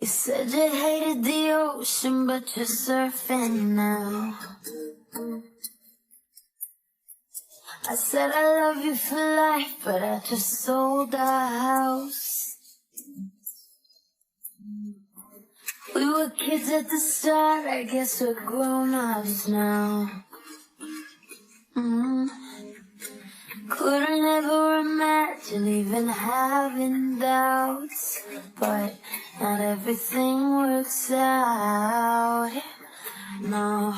You said you hated the ocean, but you're surfing now. I said I love you for life, but I just sold our house. We were kids at the start, I guess we're grown-ups now. Couldn't ever imagine even having doubts, but not everything works out. No,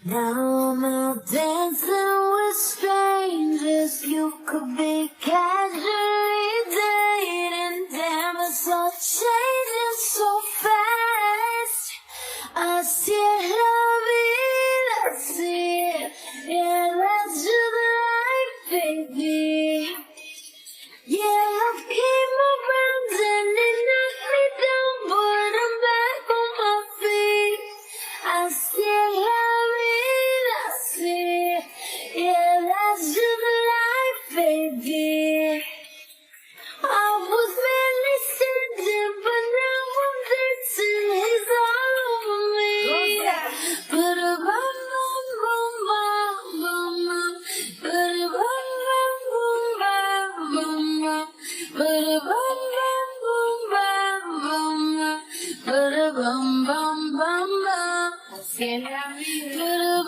now I'm out dancing with strangers. You could be casually dating. Damn, it's all changing so fast. I see it, love it, I see it. Yeah, that's just life, baby. Yeah, love came around and it knocked me down, but I'm back on my feet. I still love it, I see it. Yeah, that's just life, baby. I was barely standing, but now I'm dancing. He's all over me. But a bum bum bum bum bum, but a bum bum bum bum, but a bum bum bum bum, but a bum bum bum bum. But a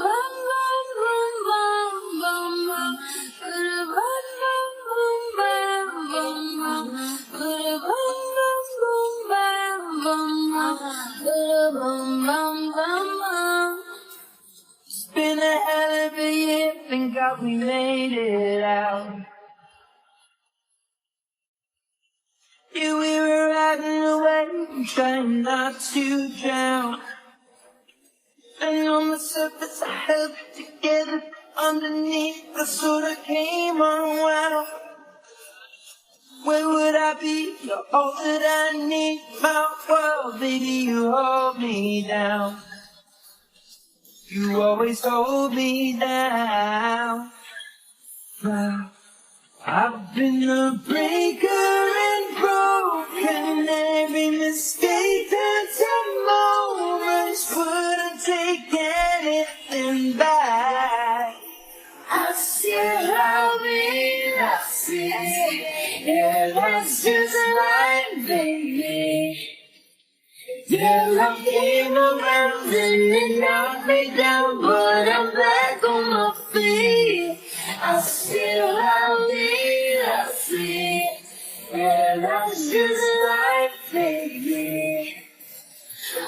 bum bum bum bum bum, but a bum bum bum bum, but a bum bum bum bum, but a bum bum bum. It's been a hell of a year, thank God we made it out. Yeah, we were riding away, trying not to drown. And on the surface I held it together, underneath I sort of came unwound. Where would I be? You're all that I need, my world, baby, you hold me down. You always hold me down. Now, I've been a breaker and broken, every mistake that's a moment, wouldn't take anything back. I still love it, I see it. Yeah, that's just right, baby. Yeah, love came around and it knocked me down, but I'm back on my feet. I still love it, I see it. Yeah, that's just life, baby.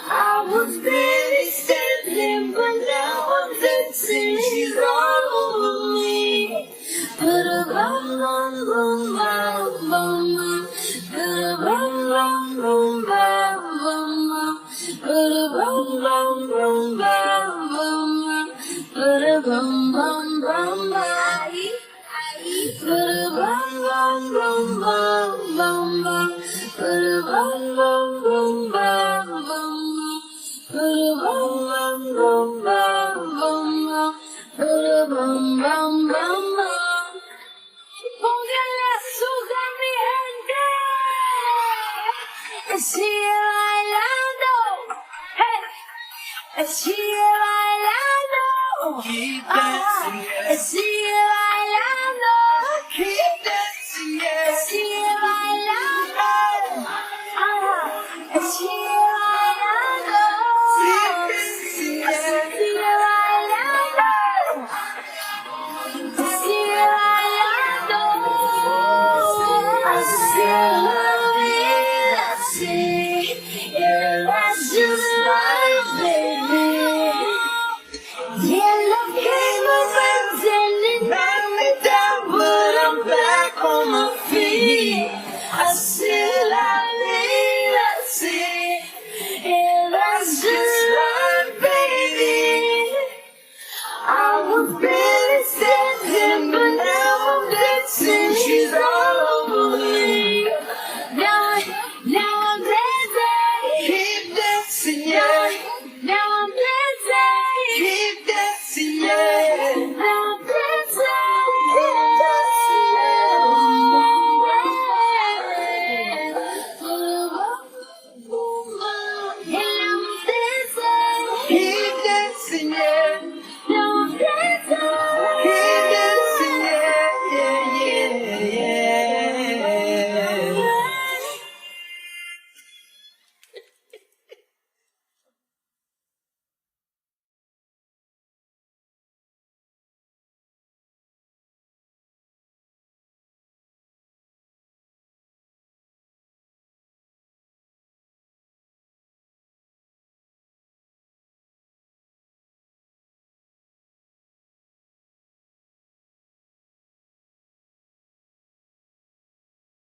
I was barely standing, but now I'm dancing. She's all over me. But a bum bum bum bum bum, but a bum bum bum bum bum, but a bum bum bum bum bum, but a bum bum bum bum, but a bum bum bum bum bum, but a bum bum bum bum bum, but a bum bum bum bum, but a bum bum bum bum. Póngale azúcar a mi gente. Sigue bailando. Hey. Sigue bailando. Keep dancing. Sigue bailando.